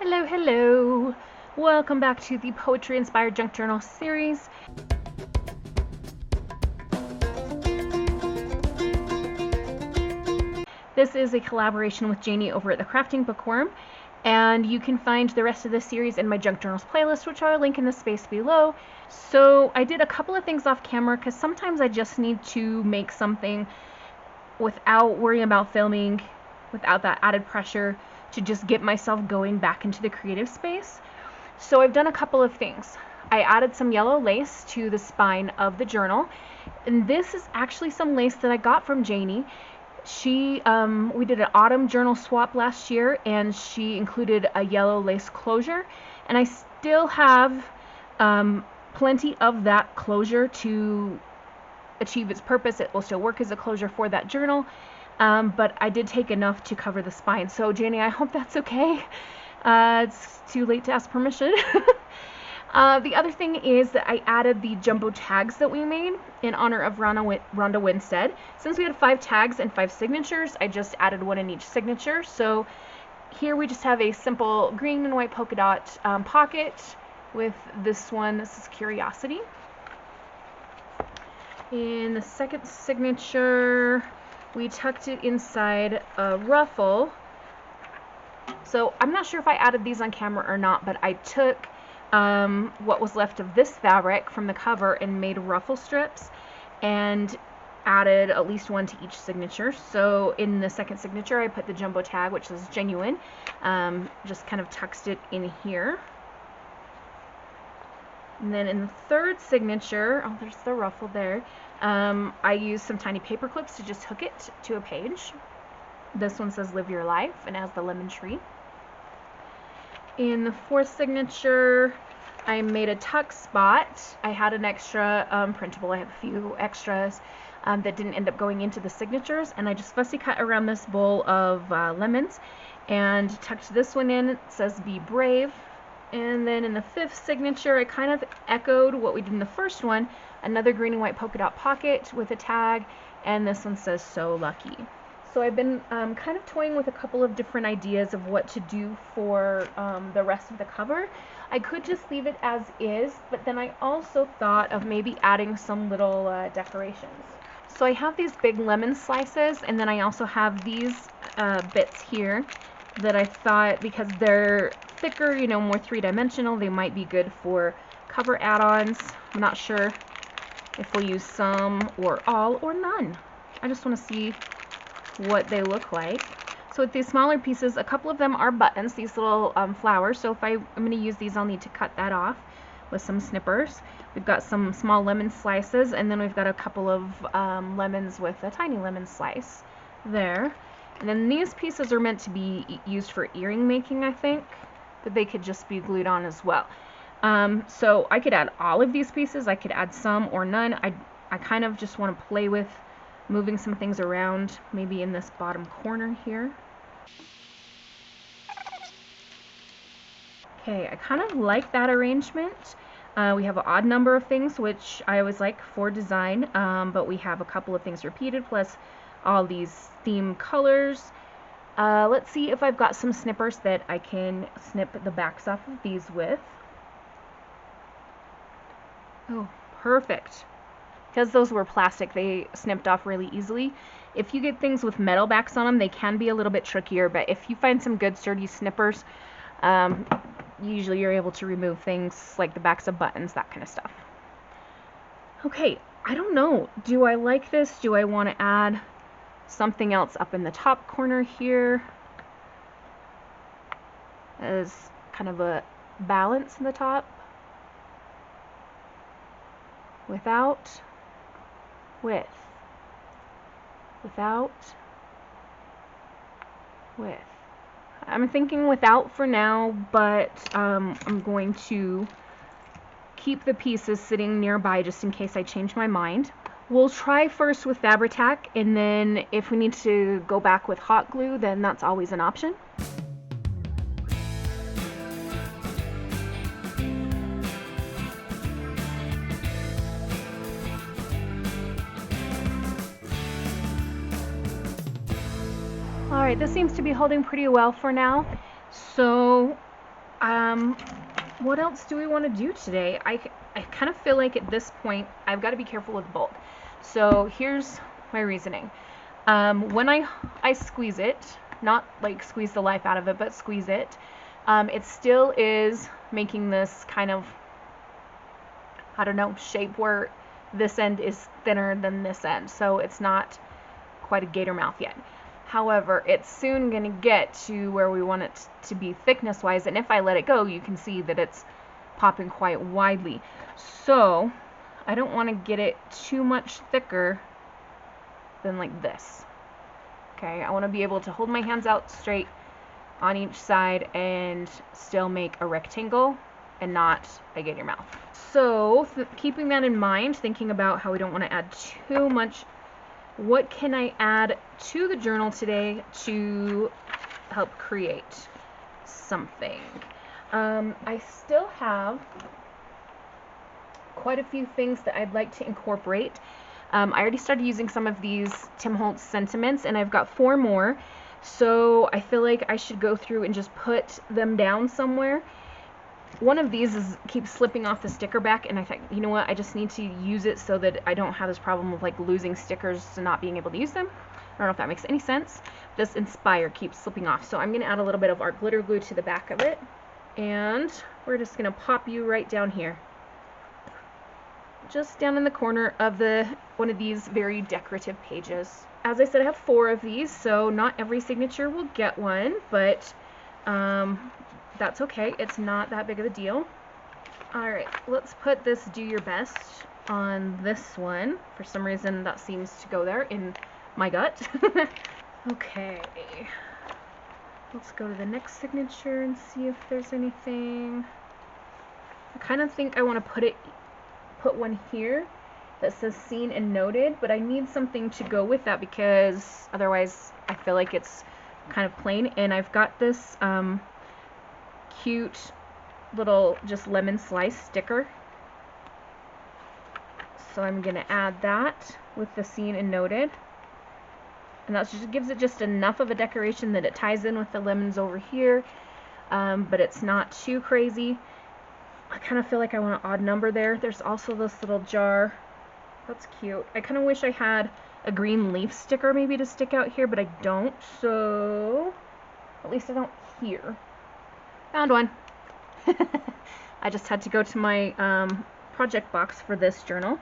Hello, hello! Welcome back to the Poetry Inspired Junk Journal series. This is a collaboration with Janie over at the Crafting Bookworm, and you can find the rest of the series in my Junk Journals playlist, which I'll link in the space below. So I did a couple of things off camera because sometimes I just need to make something without worrying about filming, without that added pressure to just get myself going back into the creative space. So I've done a couple of things. I added some yellow lace to the spine of the journal, and this is actually some lace that I got from Janie. We did an autumn journal swap last year, and she included a yellow lace closure, and I still have plenty of that closure to achieve its purpose. It will still work as a closure for that journal, but I did take enough to cover the spine. So Janie, I hope that's okay. It's too late to ask permission. The other thing is that I added the jumbo tags that we made in honor of Rhonda Winstead. Since we had 5 tags and 5 signatures, I just added one in each signature. So here we just have a simple green and white polka dot pocket with this one. This is Curiosity. In the second signature, we tucked it inside a ruffle. So I'm not sure if I added these on camera or not, but I took what was left of this fabric from the cover and made ruffle strips and added at least one to each signature. So in the second signature, I put the jumbo tag, which is genuine, just kind of tucked it in here. And then in the third signature, oh, there's the ruffle there, I used some tiny paper clips to just hook it to a page. This one says Live Your Life and has the lemon tree. In the fourth signature, I made a tuck spot. I had an extra printable. I have a few extras that didn't end up going into the signatures, and I just fussy cut around this bowl of lemons and tucked this one in. It says Be Brave. And then in the fifth signature, I kind of echoed what we did in the first one, another green and white polka dot pocket with a tag, and this one says So Lucky. So I've been kind of toying with a couple of different ideas of what to do for the rest of the cover. I could just leave it as is, but then I also thought of maybe adding some little decorations. So I have these big lemon slices, and then I also have these bits here that I thought, because they're thicker, you know, more three-dimensional, they might be good for cover add-ons. I'm not sure if we'll use some or all or none. I just want to see what they look like. So with these smaller pieces, a couple of them are buttons, these little flowers. So if I'm going to use these, I'll need to cut that off with some snippers. We've got some small lemon slices, and then we've got a couple of lemons with a tiny lemon slice there. And then these pieces are meant to be used for earring making, I think, but they could just be glued on as well. So I could add all of these pieces, I could add some or none. I kind of just want to play with moving some things around, maybe in this bottom corner here. Okay, I kind of like that arrangement. We have an odd number of things, which I always like for design, but we have a couple of things repeated, plus all these theme colors. Let's see if I've got some snippers that I can snip the backs off of these with. Oh, perfect. Because those were plastic, they snipped off really easily. If you get things with metal backs on them, they can be a little bit trickier, but if you find some good sturdy snippers, usually you're able to remove things like the backs of buttons, that kind of stuff. Okay, I don't know. Do I like this? Do I want to add something else up in the top corner here as kind of a balance in the top? Without, with, without, with. I'm thinking without for now, but I'm going to keep the pieces sitting nearby just in case I change my mind. We'll try first with Fabri-Tac, and then if we need to go back with hot glue, then that's always an option. Alright, this seems to be holding pretty well for now. So what else do we want to do today? I kind of feel like at this point I've got to be careful with bulk. So here's my reasoning. When I squeeze it, not like squeeze the life out of it, but squeeze it, it still is making this kind of, I don't know, shape where this end is thinner than this end. So it's not quite a gator mouth yet. However, it's soon going to get to where we want it to be thickness-wise, and if I let it go, you can see that it's popping quite widely. So I don't want to get it too much thicker than like this. Okay, I want to be able to hold my hands out straight on each side and still make a rectangle and not a gator mouth. So keeping that in mind, thinking about how we don't want to add too much, what can I add to the journal today to help create something? I still have quite a few things that I'd like to incorporate. I already started using some of these Tim Holtz sentiments, and I've got 4 more. So I feel like I should go through and just put them down somewhere. One of these keeps slipping off the sticker back, and I think, you know what, I just need to use it so that I don't have this problem of like losing stickers and not being able to use them. I don't know if that makes any sense. This Inspire keeps slipping off, so I'm going to add a little bit of art glitter glue to the back of it, and we're just going to pop you right down here, just down in the corner of one of these very decorative pages. As I said, I have 4 of these, so not every signature will get one, but that's okay. It's not that big of a deal. Alright, let's put this Do Your Best on this one. For some reason that seems to go there in my gut. Okay. Let's go to the next signature and see if there's anything. I kind of think I want to put one here that says Seen and Noted, but I need something to go with that because otherwise I feel like it's kind of plain. And I've got this cute little just lemon slice sticker, so I'm gonna add that with the Seen and Noted, and that just gives it just enough of a decoration that it ties in with the lemons over here, but it's not too crazy. I kind of feel like I want an odd number there. There's also this little jar. That's cute. I kind of wish I had a green leaf sticker maybe to stick out here, but I don't, so at least I don't here. Found one. I just had to go to my project box for this journal,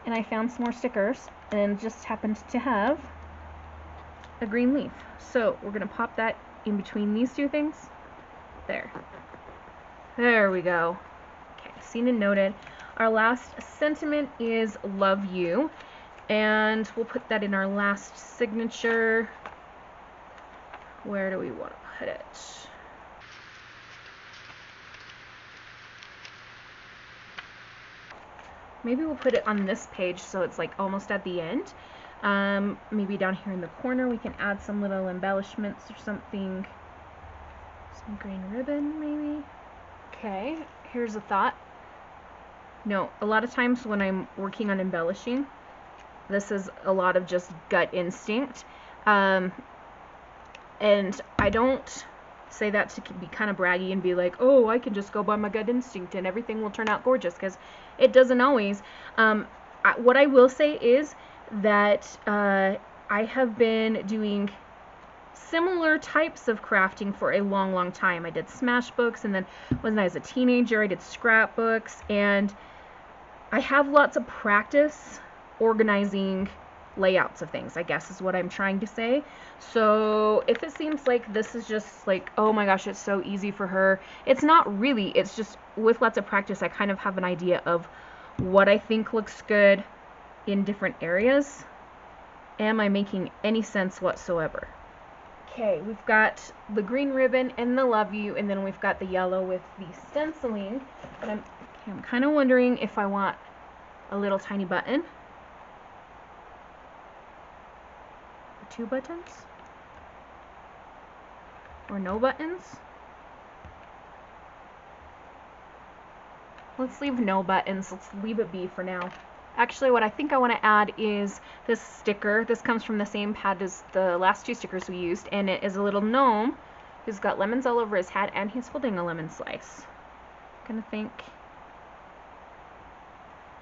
and I found some more stickers, and just happened to have a green leaf. So we're going to pop that in between these 2 things. There. There we go. Okay, Seen and Noted. Our last sentiment is Love You, and we'll put that in our last signature. Where do we want to put it? Maybe we'll put it on this page so it's like almost at the end. Maybe down here in the corner we can add some little embellishments or something. Some green ribbon maybe. Okay, here's a thought. No, a lot of times when I'm working on embellishing, this is a lot of just gut instinct. And I don't say that to be kind of braggy and be like, oh, I can just go by my gut instinct and everything will turn out gorgeous, because it doesn't always. What I will say is that I have been doing similar types of crafting for a long, long time. I did smash books, and then when I was a teenager, I did scrapbooks, and I have lots of practice organizing layouts of things, I guess is what I'm trying to say. So if it seems like this is just like, oh my gosh, it's so easy for her, it's not really. It's just with lots of practice I kind of have an idea of what I think looks good in different areas. Am I making any sense whatsoever? Okay, we've got the green ribbon and the Love You, and then we've got the yellow with the stenciling. But I'm kind of wondering if I want a little tiny button. 2 buttons? Or no buttons? Let's leave no buttons. Let's leave it be for now. Actually, what I think I want to add is this sticker. This comes from the same pad as the last 2 stickers we used, and it is a little gnome who's got lemons all over his hat, and he's holding a lemon slice. I'm gonna think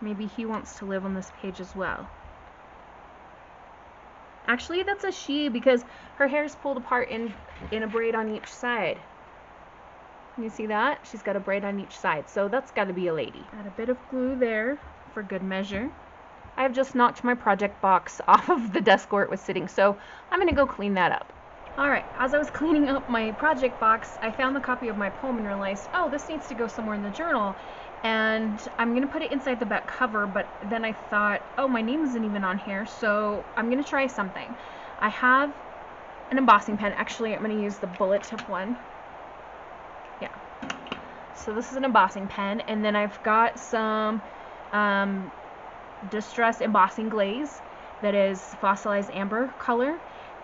maybe he wants to live on this page as well. Actually, that's a she because her hair is pulled apart in a braid on each side. Can you see that? She's got a braid on each side, so that's got to be a lady. Add a bit of glue there for good measure. I've just knocked my project box off of the desk where it was sitting, so I'm going to go clean that up. Alright, as I was cleaning up my project box, I found the copy of my poem and realized, oh, this needs to go somewhere in the journal. And I'm going to put it inside the back cover, but then I thought, oh, my name isn't even on here, so I'm going to try something. I have an embossing pen. Actually, I'm going to use the bullet tip one. Yeah. So this is an embossing pen, and then I've got some Distress embossing glaze that is fossilized amber color,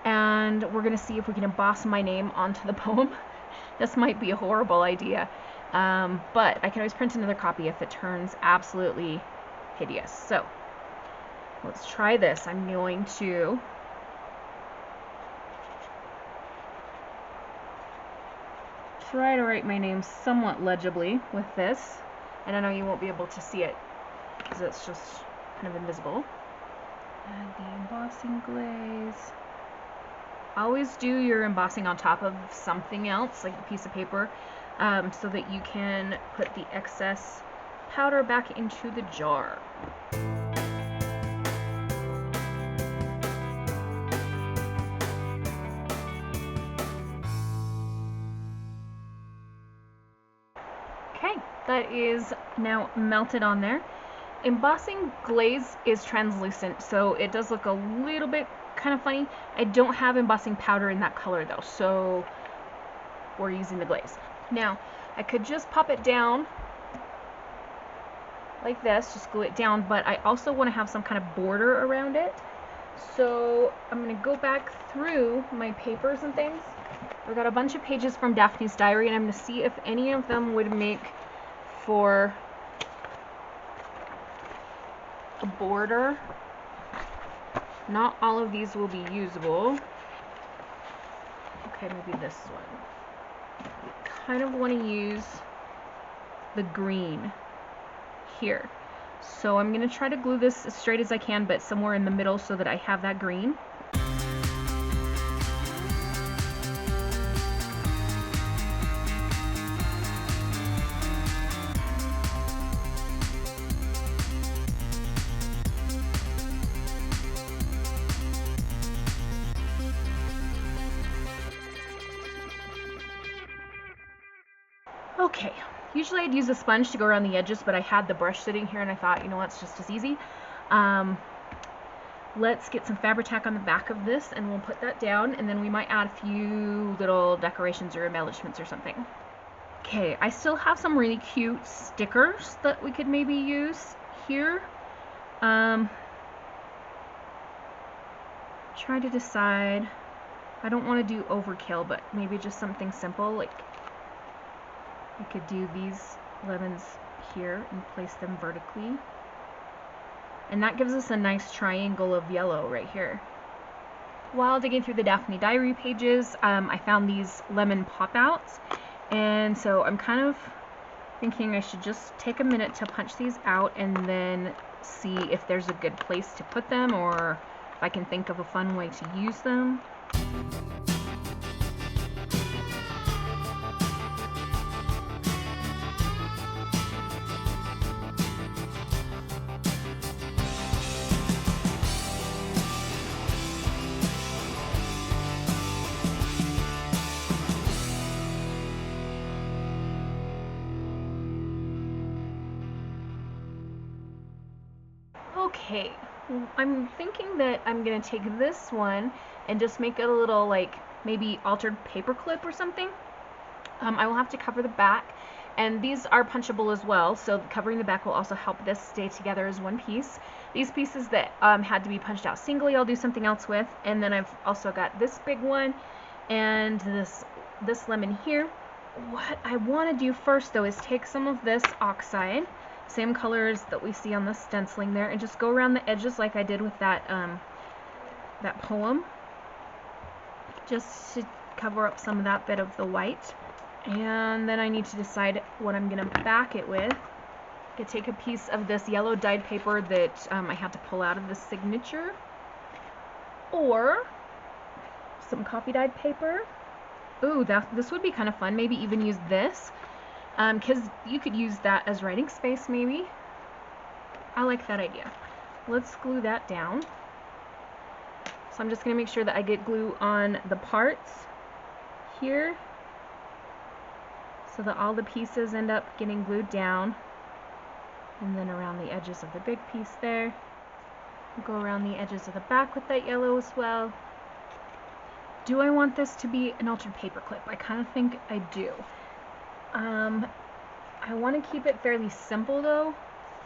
and we're going to see if we can emboss my name onto the poem. This might be a horrible idea. But I can always print another copy if it turns absolutely hideous. So let's try this. I'm going to try to write my name somewhat legibly with this. And I know you won't be able to see it because it's just kind of invisible. Add the embossing glaze. Always do your embossing on top of something else, like a piece of paper, so that you can put the excess powder back into the jar. Okay, that is now melted on there. Embossing glaze is translucent, so it does look a little bit kind of funny. I don't have embossing powder in that color though, so we're using the glaze. Now, I could just pop it down like this, just glue it down, but I also want to have some kind of border around it. So I'm going to go back through my papers and things. I've got a bunch of pages from Daphne's diary, and I'm going to see if any of them would make for a border. Not all of these will be usable. Okay, maybe this one. I kind of want to use the green here. So I'm going to try to glue this as straight as I can, but somewhere in the middle so that I have that green. Okay, usually I'd use a sponge to go around the edges, but I had the brush sitting here and I thought, you know what, it's just as easy. Let's get some Fabri-Tac on the back of this and we'll put that down, and then we might add a few little decorations or embellishments or something. Okay, I still have some really cute stickers that we could maybe use here. Try to decide. I don't want to do overkill, but maybe just something simple, like we could do these lemons here and place them vertically. And that gives us a nice triangle of yellow right here. While digging through the Daphne diary pages, I found these lemon pop-outs. And so I'm kind of thinking I should just take a minute to punch these out and then see if there's a good place to put them, or if I can think of a fun way to use them. Okay, I'm thinking that I'm going to take this one and just make it a little, like, maybe altered paper clip or something. I will have to cover the back, and these are punchable as well, so covering the back will also help this stay together as one piece. These pieces that had to be punched out singly, I'll do something else with, and then I've also got this big one and this lemon here. What I want to do first, though, is take some of this oxide, same colors that we see on the stenciling there, and just go around the edges like I did with that that poem, just to cover up some of that bit of the white. And then I need to decide what I'm going to back it with. I could take a piece of this yellow dyed paper that I had to pull out of the signature, or some coffee dyed paper. Ooh, this would be kind of fun. Maybe even use this, because you could use that as writing space maybe. I like that idea. Let's glue that down. So I'm just going to make sure that I get glue on the parts here, so that all the pieces end up getting glued down, and then around the edges of the big piece there. We'll go around the edges of the back with that yellow as well. Do I want this to be an altered paper clip? I kind of think I do. I want to keep it fairly simple though.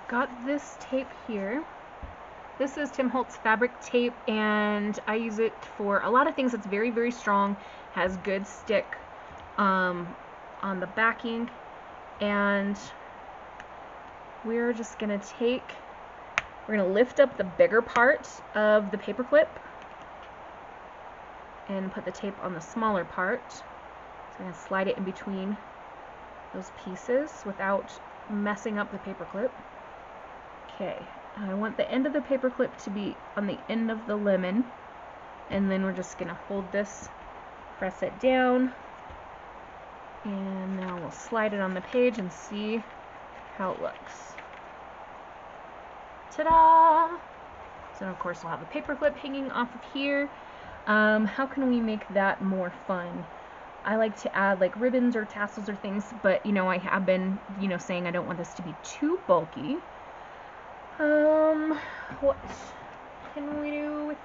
Got this tape here. This is Tim Holtz fabric tape, and I use it for a lot of things. It's very, very strong, has good stick on the backing, and we're just going to we're going to lift up the bigger part of the paper clip and put the tape on the smaller part. So I'm going to slide it in between those pieces without messing up the paper clip. Okay, I want the end of the paper clip to be on the end of the lemon, and then we're just going to hold this, press it down, and now we'll slide it on the page and see how it looks. Ta-da! So of course we'll have the paper clip hanging off of here. How can we make that more fun? I like to add like ribbons or tassels or things, but you know, I have been, you know, saying I don't want this to be too bulky. What can we do with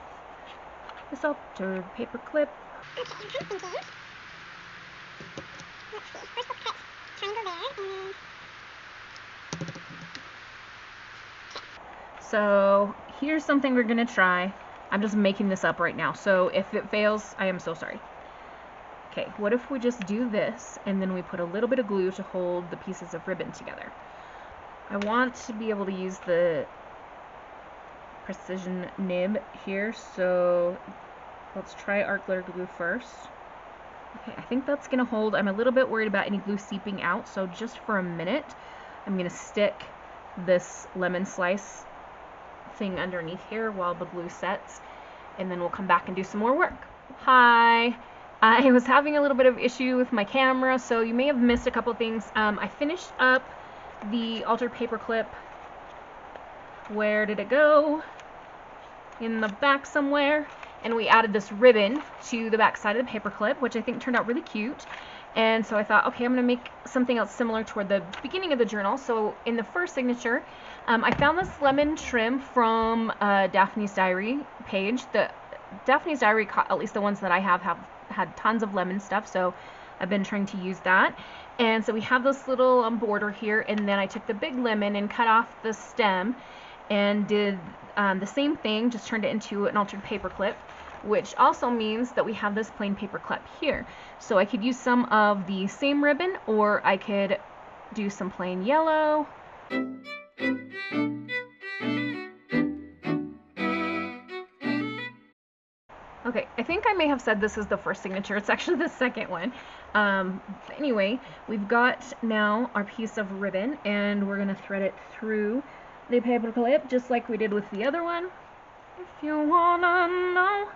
this altered paper clip? Let's see, first we'll cut triangle there. So here's something we're gonna try. I'm just making this up right now, so if it fails, I am so sorry. Okay, what if we just do this and then we put a little bit of glue to hold the pieces of ribbon together? I want to be able to use the precision nib here, so let's try art glitter glue first. Okay, I think that's gonna hold. I'm a little bit worried about any glue seeping out, so just for a minute, I'm gonna stick this lemon slice thing underneath here while the glue sets, and then we'll come back and do some more work. Hi! I was having a little bit of issue with my camera, so you may have missed a couple things. I finished up the altered paper clip. Where did it go? In the back somewhere. And we added this ribbon to the back side of the paper clip, which I think turned out really cute. And so I thought, okay, I'm going to make something else similar toward the beginning of the journal. So in the first signature, I found this lemon trim from Daphne's Diary page. The Daphne's Diary, at least the ones that I have had tons of lemon stuff, so I've been trying to use that. And so we have this little border here, and then I took the big lemon and cut off the stem and did the same thing, just turned it into an altered paper clip, which also means that we have this plain paper clip here. So I could use some of the same ribbon, or I could do some plain yellow. Okay, I think I may have said this is the first signature. It's actually the second one. Anyway, we've got now our piece of ribbon, and we're going to thread it through the paper clip, just like we did with the other one. If you wanna know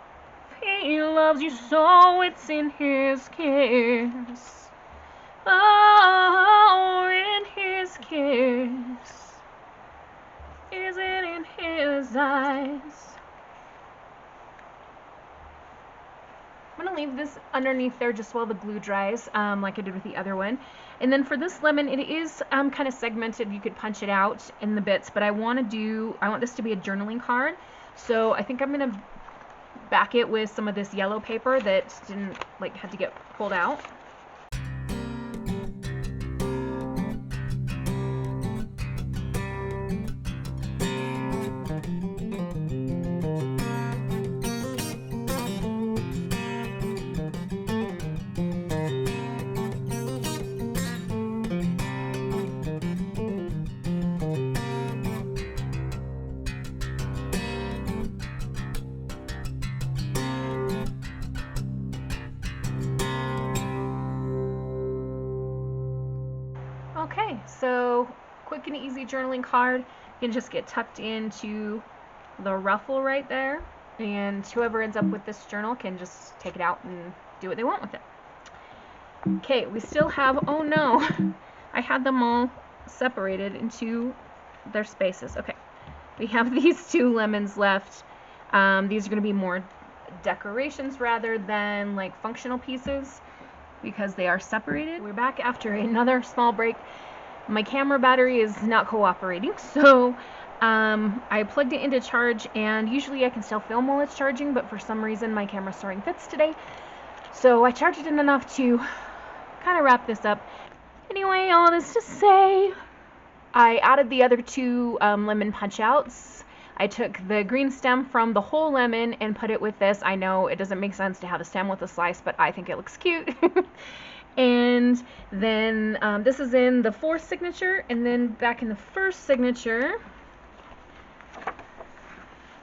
if he loves you so, it's in his kiss. Oh, in his kiss. Is it in his eyes? I'm going to leave this underneath there just while the glue dries, like I did with the other one. And then for this lemon, it is kind of segmented. You could punch it out in the bits, but I want this to be a journaling card. So I think I'm going to back it with some of this yellow paper that didn't had to get pulled out. Okay, so quick and easy journaling card. You can just get tucked into the ruffle right there, and whoever ends up with this journal can just take it out and do what they want with it. Okay, we still have, oh no, I had them all separated into their spaces. Okay, we have these 2 lemons left. These are going to be more decorations rather than like functional pieces because they are separated. We're back after another small break. My camera battery is not cooperating, so I plugged it into charge, and usually I can still film while it's charging, but for some reason my camera's throwing fits today. So I charged it enough to kind of wrap this up. Anyway, all this to say, I added the other 2 lemon punch outs. I took the green stem from the whole lemon and put it with this. I know it doesn't make sense to have a stem with a slice, but I think it looks cute. And then this is in the 4th signature, and then back in the 1st signature,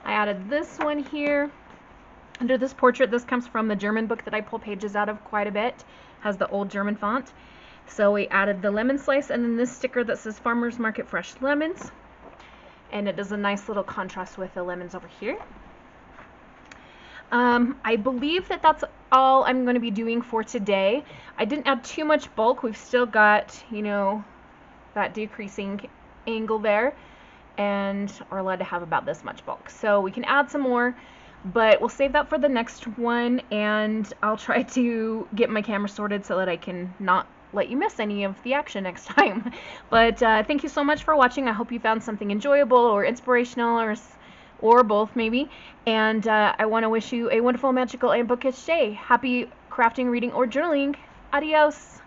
I added this one here under this portrait. This comes from the German book that I pull pages out of quite a bit. Has the old German font. So we added the lemon slice and then this sticker that says Farmers Market Fresh Lemons. And it does a nice little contrast with the lemons over here. I believe that that's all I'm going to be doing for today. I didn't add too much bulk. We've still got, you know, that decreasing angle there. And we're allowed to have about this much bulk. So we can add some more, but we'll save that for the next one. And I'll try to get my camera sorted so that I can not let you miss any of the action next time. But thank you so much for watching. I hope you found something enjoyable or inspirational or both maybe. And I want to wish you a wonderful, magical, and bookish day. Happy crafting, reading, or journaling. Adios.